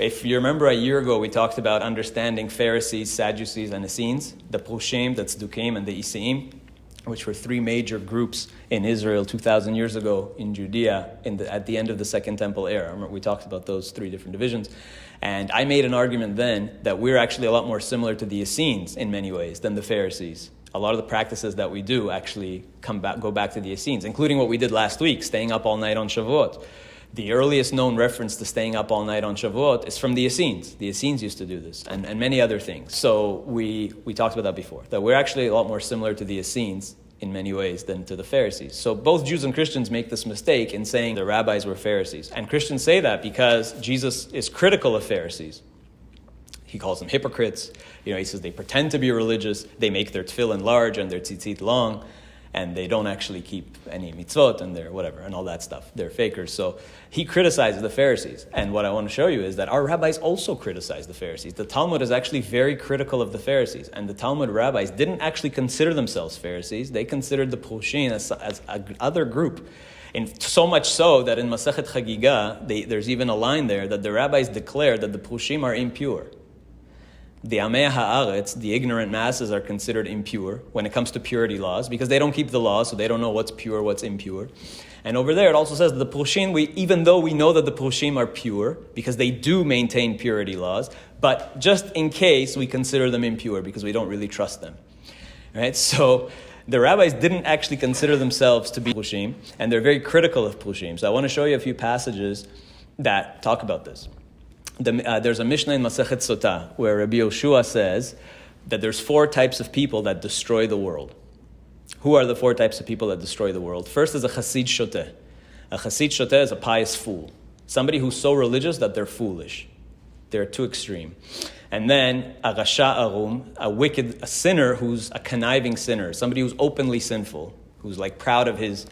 If you remember a year ago, we talked about understanding Pharisees, Sadducees, and Essenes, the Perushim, the Tzdukim, and the Isaim, which were three major groups in Israel 2,000 years ago in Judea at the end of the Second Temple era. Remember, we talked about those three different divisions. And I made an argument then that we're actually a lot more similar to the Essenes in many ways than the Pharisees. A lot of the practices that we do actually go back to the Essenes, including what we did last week, staying up all night on Shavuot. The earliest known reference to staying up all night on Shavuot is from the Essenes. The Essenes used to do this, and many other things. So we talked about that before, that we're actually a lot more similar to the Essenes in many ways than to the Pharisees. So both Jews and Christians make this mistake in saying the rabbis were Pharisees. And Christians say that because Jesus is critical of Pharisees. He calls them hypocrites. He says they pretend to be religious, they make their tefillin large and their tzitzit long, and they don't actually keep any mitzvot and they're whatever and all that stuff. They're fakers. So he criticizes the Pharisees. And what I want to show you is that our rabbis also criticize the Pharisees. The Talmud is actually very critical of the Pharisees. And the Talmud rabbis didn't actually consider themselves Pharisees. They considered the Perushim as another group. And so much so that in Masechet Chagiga, there's even a line there that the rabbis declare that the Perushim are impure. The Amei Haaretz, the ignorant masses, are considered impure when it comes to purity laws because they don't keep the law, so they don't know what's pure, what's impure. And over there it also says that the Perushim, even though we know that the Perushim are pure because they do maintain purity laws, but just in case we consider them impure because we don't really trust them. Right? So the rabbis didn't actually consider themselves to be Perushim, and they're very critical of Perushim. So I want to show you a few passages that talk about this. There's a Mishnah in Masechet Sotah where Rabbi Yoshua says that there's 4 types of people that destroy the world. Who are the 4 types of people that destroy the world? First is a Hasid Shoteh. A Hasid Shoteh is a pious fool. Somebody who's so religious that they're foolish. They're too extreme. And then a Rasha Arum, a sinner who's a conniving sinner. Somebody who's openly sinful, who's like proud of his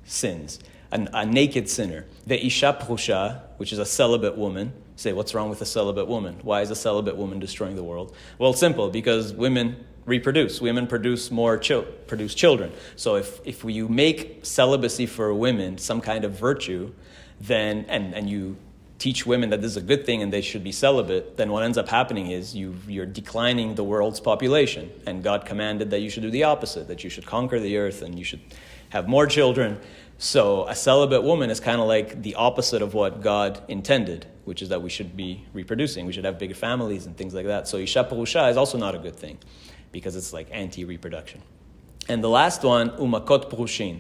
sins. A naked sinner. The Isha Prusha, which is a celibate woman. Say, what's wrong with a celibate woman? Why is a celibate woman destroying the world? Well, it's simple, because women reproduce. Women produce produce children. So if you make celibacy for women some kind of virtue, then and you teach women that this is a good thing and they should be celibate, then what ends up happening is you're declining the world's population. And God commanded that you should do the opposite, that you should conquer the earth and you should have more children. So a celibate woman is kind of like the opposite of what God intended, which is that we should be reproducing. We should have bigger families and things like that. So Isha Perusha is also not a good thing because it's like anti-reproduction. And the last one, Umakot Perushin.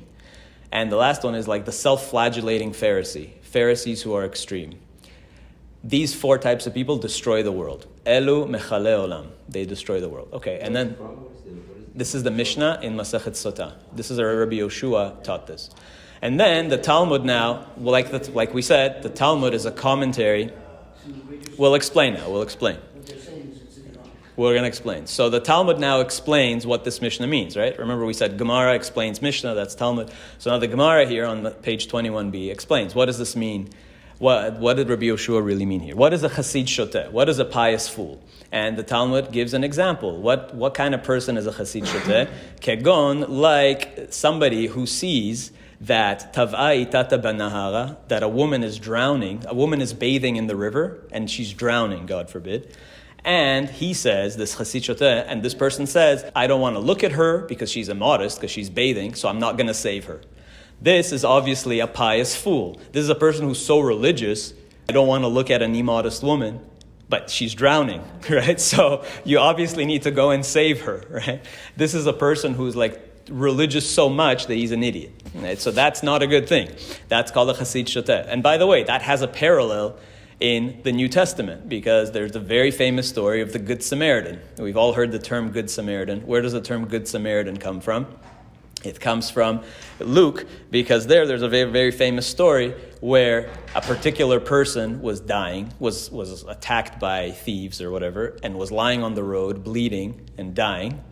And the last one is like the self-flagellating Pharisee. Pharisees who are extreme. These 4 types of people destroy the world. Elu mechale olam. They destroy the world. Okay, and then this is the Mishnah in Masechet Sotah. This is Rabbi Yoshua taught this. And then the Talmud now, like we said, the Talmud is a commentary. We'll explain now. We're going to explain. So the Talmud now explains what this Mishnah means, right? Remember we said Gemara explains Mishnah, that's Talmud. So now the Gemara here on page 21b explains, what does this mean? What did Rabbi Yoshua really mean here? What is a Hasid Shoteh? What is a pious fool? And the Talmud gives an example. What kind of person is a Hasid Shoteh? Kegon, like somebody who sees that tav'a itata banahara, that a woman is drowning, a woman is bathing in the river, and she's drowning, God forbid. And he says, this Hasid Shoteh, and this person says, I don't want to look at her because she's immodest, because she's bathing, so I'm not going to save her. This is obviously a pious fool. This is a person who's so religious, I don't want to look at an immodest woman, but she's drowning, right? So you obviously need to go and save her, right? This is a person who's like religious so much that he's an idiot. Right? So that's not a good thing. That's called a Hasid Shoteh. And by the way, that has a parallel in the New Testament because there's a very famous story of the Good Samaritan. We've all heard the term Good Samaritan. Where does the term Good Samaritan come from? It comes from Luke because there's a very, very famous story where a particular person was dying, was attacked by thieves or whatever, and was lying on the road, bleeding and dying.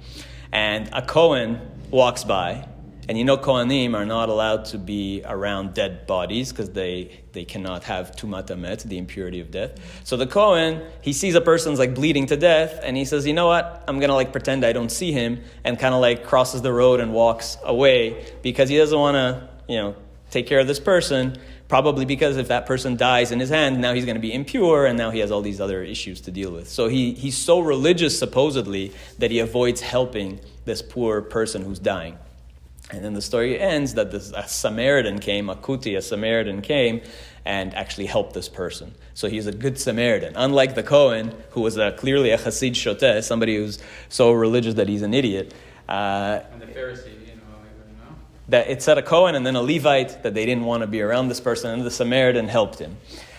And a Kohen walks by, and Kohanim are not allowed to be around dead bodies because they cannot have tumat amet, the impurity of death. So the Kohen, he sees a person's like bleeding to death, and he says, you know what, I'm going to like pretend I don't see him, and kind of like crosses the road and walks away because he doesn't want to, take care of this person Probably because if that person dies in his hand, now he's going to be impure, and now he has all these other issues to deal with. So he's so religious, supposedly, that he avoids helping this poor person who's dying. And then the story ends that a Samaritan came, a Samaritan came and actually helped this person. So he's a good Samaritan. Unlike the Cohen, who was clearly a Hasid Shoteh, somebody who's so religious that he's an idiot. And the Pharisee, you know. That it said a Cohen and then a Levite, that they didn't want to be around this person, and the Samaritan helped him.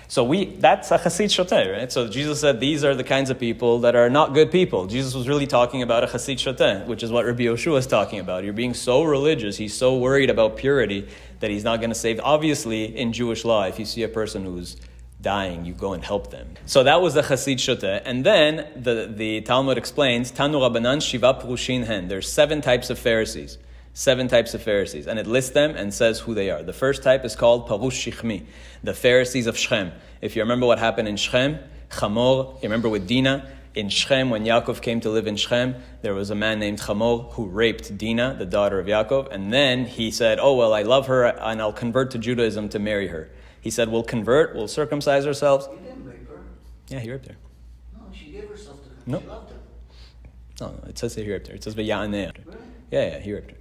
So that's a Hasid Shoteh, right? So Jesus said these are the kinds of people that are not good people. Jesus was really talking about a Hasid Shoteh, which is what Rabbi Yoshua is talking about. You're being so religious, he's so worried about purity that he's not going to save. Obviously, in Jewish law, if you see a person who's dying, you go and help them. So that was the Hasid Shoteh. And then the Talmud explains, Tanu Rabbanan Shiva Perushin Hen. There's 7 types of Pharisees. 7 types of Pharisees, and it lists them and says who they are. The first type is called Parush Shichmi, the Pharisees of Shechem. If you remember what happened in Shechem, Chamor, you remember with Dinah, in Shechem, when Yaakov came to live in Shechem, there was a man named Chamor who raped Dinah, the daughter of Yaakov, and then he said, oh, well, I love her, and I'll convert to Judaism to marry her. He said, we'll convert, we'll circumcise ourselves. He didn't rape her. Yeah, he raped her. No, she gave herself to him. No. She loved him. No, it says he raped her. It says V'ya'aneh. Really? Yeah, he raped her.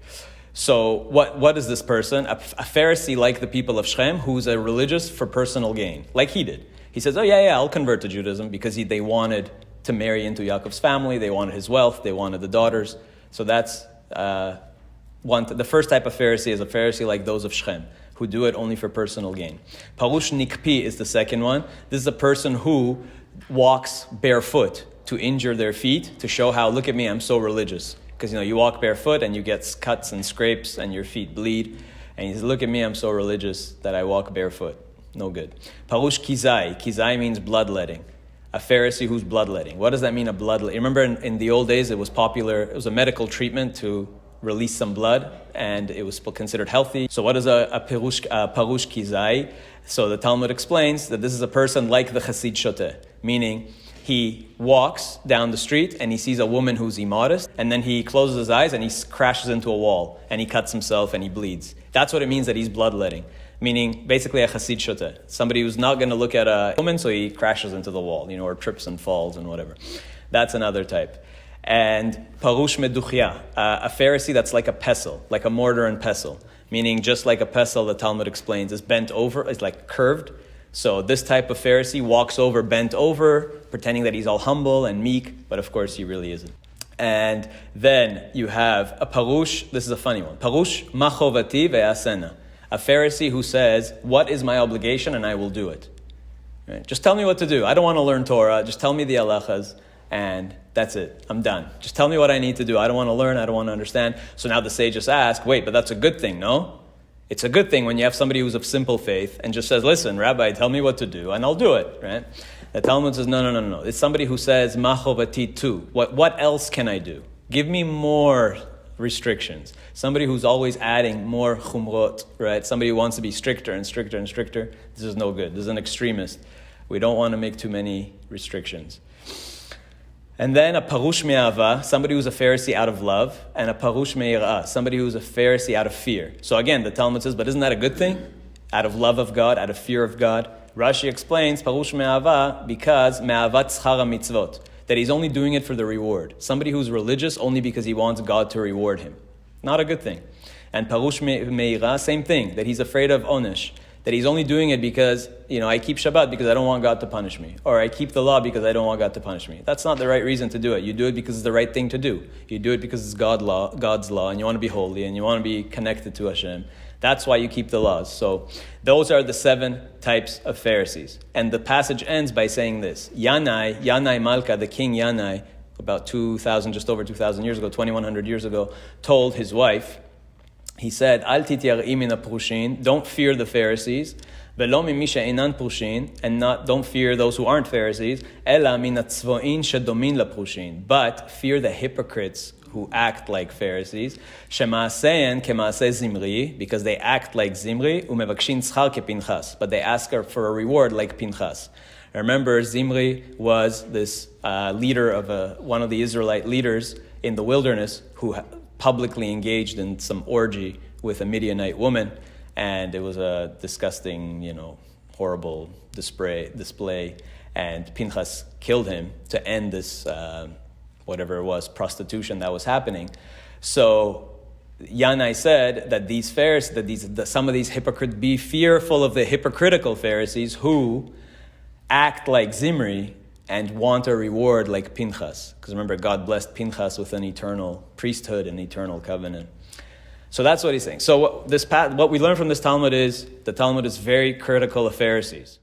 So what is this person? A Pharisee like the people of Shechem, who's a religious for personal gain, like he did. He says, oh yeah, I'll convert to Judaism because they wanted to marry into Yaakov's family, they wanted his wealth, they wanted the daughters. So that's the first type of Pharisee is a Pharisee like those of Shechem, who do it only for personal gain. Parush Nikpi is the second one. This is a person who walks barefoot to injure their feet, to show how, look at me, I'm so religious. Because, you walk barefoot and you get cuts and scrapes and your feet bleed. And he says, look at me, I'm so religious that I walk barefoot. No good. Parush Kizai. Kizai means bloodletting. A Pharisee who's bloodletting. What does that mean, a bloodletting? Remember in the old days, it was popular, it was a medical treatment to release some blood, and it was considered healthy. So what is a Parush Kizai? So the Talmud explains that this is a person like the Hasid Shoteh, meaning he walks down the street and he sees a woman who's immodest, and then he closes his eyes and he crashes into a wall and he cuts himself and he bleeds. That's what it means that he's bloodletting, meaning basically a Hasid Shoteh, somebody who's not going to look at a woman, so he crashes into the wall, or trips and falls and whatever. That's another type. And Parush Meduchya, a Pharisee that's like a pestle, like a mortar and pestle, meaning just like a pestle, the Talmud explains, is bent over, is like curved. So this type of Pharisee walks over, bent over, pretending that he's all humble and meek, but of course he really isn't. And then you have a Parush, this is a funny one, Parush Machovati ve'asena, a Pharisee who says, what is my obligation and I will do it. Right? Just tell me what to do. I don't want to learn Torah, just tell me the halachas, and that's it. I'm done. Just tell me what I need to do. I don't want to learn, I don't want to understand. So now the sages ask, wait, but that's a good thing, no? It's a good thing when you have somebody who's of simple faith and just says, listen, Rabbi, tell me what to do, and I'll do it, right? The Talmud says, no. It's somebody who says, ma chovati tu. What else can I do? Give me more restrictions. Somebody who's always adding more chumrot, right? Somebody who wants to be stricter and stricter and stricter. This is no good. This is an extremist. We don't want to make too many restrictions. And then a Parush Me'ava, somebody who's a Pharisee out of love, and a Parush Me'irah, somebody who's a Pharisee out of fear. So again, the Talmud says, but isn't that a good thing? Out of love of God, out of fear of God. Rashi explains, Parush Me'ava, because Me'avat Tzchara Mitzvot, that he's only doing it for the reward. Somebody who's religious only because he wants God to reward him. Not a good thing. And Parush Me'irah, same thing, that he's afraid of Onesh, that he's only doing it because, I keep Shabbat because I don't want God to punish me. Or I keep the law because I don't want God to punish me. That's not the right reason to do it. You do it because it's the right thing to do. You do it because it's God's law, and you want to be holy, and you want to be connected to Hashem. That's why you keep the laws. So those are the 7 types of Pharisees. And the passage ends by saying this. Yanai Malka, the king Yanai, about just over 2,000 years ago, 2,100 years ago, told his wife, he said, Al tityar'i min ha'prushin, don't fear the Pharisees, velo mimi she'enan prushin, and don't fear those who aren't Pharisees, ela min hatzvo'in shedomin laprushin, but fear the hypocrites who act like Pharisees, shema'asein kema'aseh zimri, because they act like Zimri, umevakshin tzchar kepinchas, but they ask her for a reward like Pinchas. Remember, Zimri was this leader of one of the Israelite leaders in the wilderness who publicly engaged in some orgy with a Midianite woman, and it was a disgusting, horrible display, and Pinchas killed him to end this, whatever it was, prostitution that was happening. So Yanai said that these Pharisees, that some of these hypocrites, be fearful of the hypocritical Pharisees who act like Zimri and want a reward like Pinchas. Because remember, God blessed Pinchas with an eternal priesthood and eternal covenant. So that's what he's saying. So what we learn from this Talmud is, the Talmud is very critical of Pharisees.